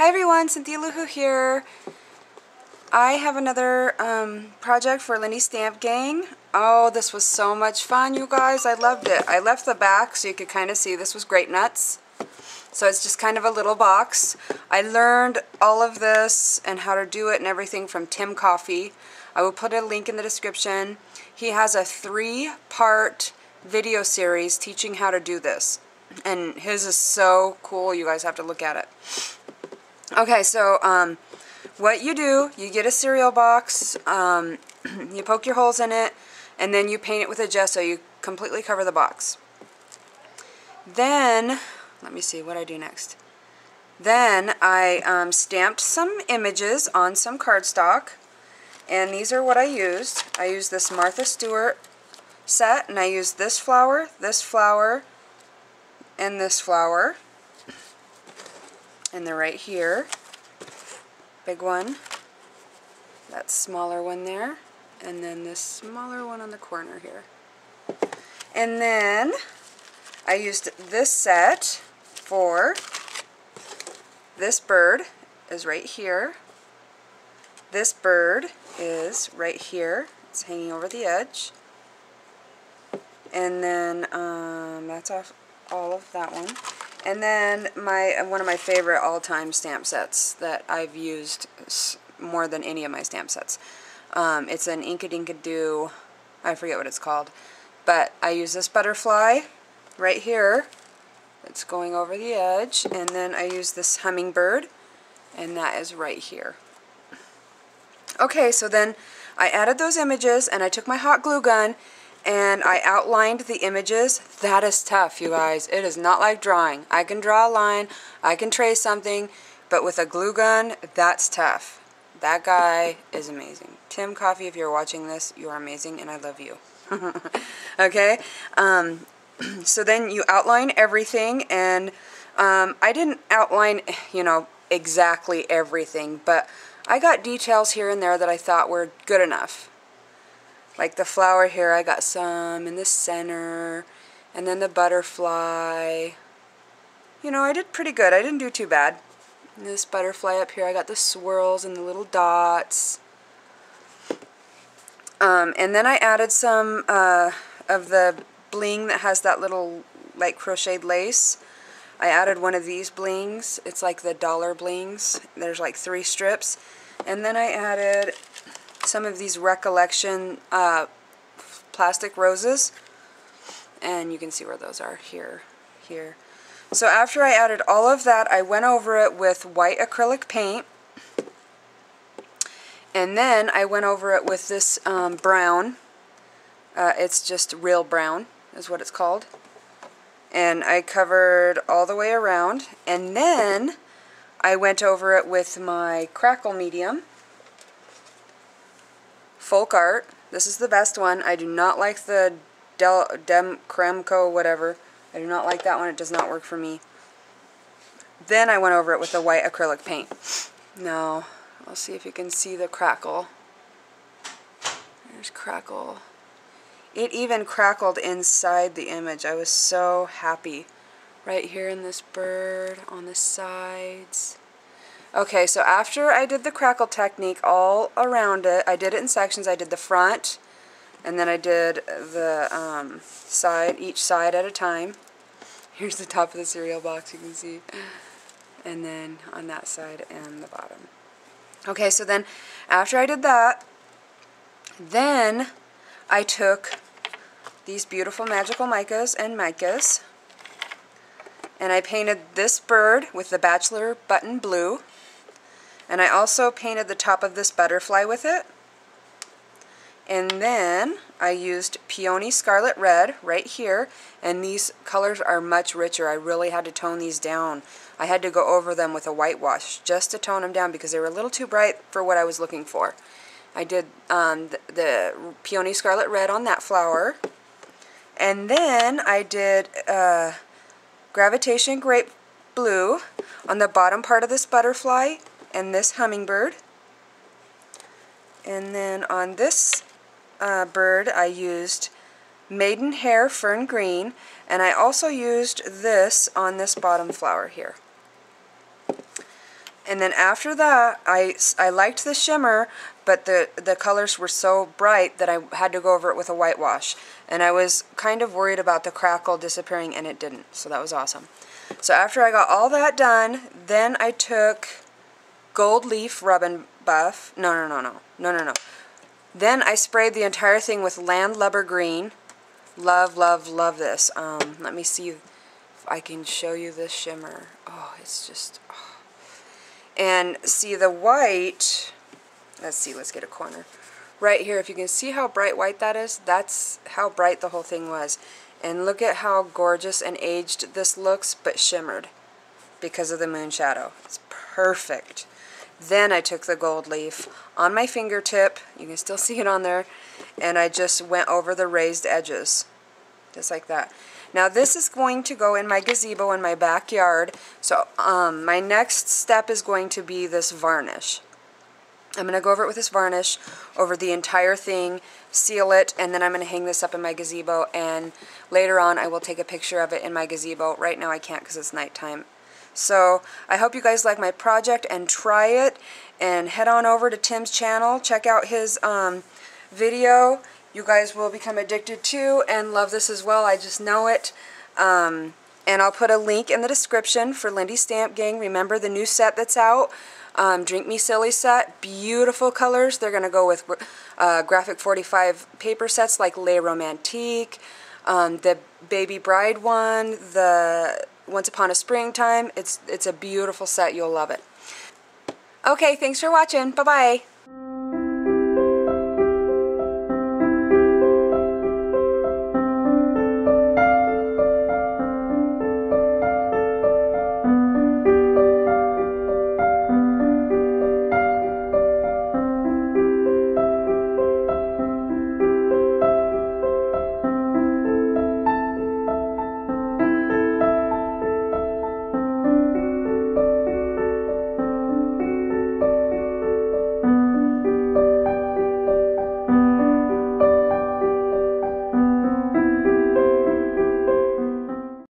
Hi everyone, Cynthia Luhu here. I have another project for Lindy's Stamp Gang. Oh, this was so much fun, you guys. I loved it. I left the back so you could kind of see this was grape nuts. So it's just kind of a little box. I learned all of this and how to do it and everything from Coffey. I will put a link in the description. He has a 3-part video series teaching how to do this. And his is so cool, you guys have to look at it. Okay, so what you do, you get a cereal box, you poke your holes in it, and then you paint it with a gesso. You completely cover the box. Then, let me see what I do next. Then I stamped some images on some cardstock, and these are what I used. I used this Martha Stewart set, and I used this flower, and this flower. And they're right here. Big one. That smaller one there. And then this smaller one on the corner here. And then I used this set for this bird is right here. This bird is right here. It's hanging over the edge. And then that's off all of that one. And then one of my favorite all-time stamp sets that I've used more than any of my stamp sets. It's an Inkadinkado, I forget what it's called. But I use this butterfly right here. It's going over the edge. And then I use this hummingbird, and that is right here. Okay, so then I added those images, and I took my hot glue gun, and I outlined the images. That is tough, you guys. It is not like drawing. I can draw a line, I can trace something, but with a glue gun, that's tough. That guy is amazing. Coffey, if you're watching this, you are amazing, and I love you. Okay? So then you outline everything, and I didn't outline, you know, exactly everything, but I got details here and there that I thought were good enough. Like the flower here, I got some in the center, and then the butterfly. You know, I did pretty good. I didn't do too bad. And this butterfly up here, I got the swirls and the little dots. And then I added some of the bling that has that little, like, crocheted lace. I added one of these blings. It's like the dollar blings. There's like 3 strips. And then I added some of these Recollection plastic roses, and you can see where those are here. So after I added all of that, I went over it with white acrylic paint, and then I went over it with this brown. It's just real brown is what it's called, and I covered all the way around, and then I went over it with my crackle medium. Folk Art. This is the best one. I do not like the Dem Cremco whatever. I do not like that one. It does not work for me. Then I went over it with the white acrylic paint. Now, I'll see if you can see the crackle. There's crackle. It even crackled inside the image. I was so happy. Right here in this bird, on the sides. Okay, so after I did the crackle technique all around it, I did it in sections. I did the front, and then I did the side, each side at a time. Here's the top of the cereal box, you can see. And then on that side and the bottom. Okay, so then after I did that, then I took these beautiful magical micas and micas, and I painted this bird with the Bachelor Button Blue. And I also painted the top of this butterfly with it. And then I used Peony Scarlet Red right here. And these colors are much richer. I really had to tone these down. I had to go over them with a whitewash just to tone them down because they were a little too bright for what I was looking for. I did the Peony Scarlet Red on that flower. And then I did Gravitation Grape Blue on the bottom part of this butterfly and this hummingbird. And then on this bird I used Maidenhair Fern Green, and I also used this on this bottom flower here. And then after that, I liked the shimmer, but the colors were so bright that I had to go over it with a whitewash. And I was kind of worried about the crackle disappearing, and it didn't. So that was awesome. So after I got all that done, then I took Gold Leaf Rub and Buff. No. Then I sprayed the entire thing with Landlubber Green. Love, love, love this. Let me see if I can show you this shimmer. Oh, it's just... Oh. And see the white, let's see, let's get a corner. Right here, if you can see how bright white that is, that's how bright the whole thing was. And look at how gorgeous and aged this looks, but shimmered because of the moon shadow. It's perfect. Then I took the Gold Leaf on my fingertip, you can still see it on there, and I just went over the raised edges, just like that. Now this is going to go in my gazebo in my backyard, so my next step is going to be this varnish. I'm going to go over it with this varnish over the entire thing, seal it, and then I'm going to hang this up in my gazebo, and later on I will take a picture of it in my gazebo. Right now I can't because it's nighttime. So I hope you guys like my project and try it, and head on over to Tim's channel, check out his video. You guys will become addicted to and love this as well. I just know it. And I'll put a link in the description for Lindy's Stamp Gang. Remember the new set that's out, Drink Me Silly set. Beautiful colors. They're going to go with Graphic 45 paper sets like Les Romantiques, the Baby Bride one, the Once Upon a Springtime. It's a beautiful set. You'll love it. Okay, thanks for watching. Bye-bye.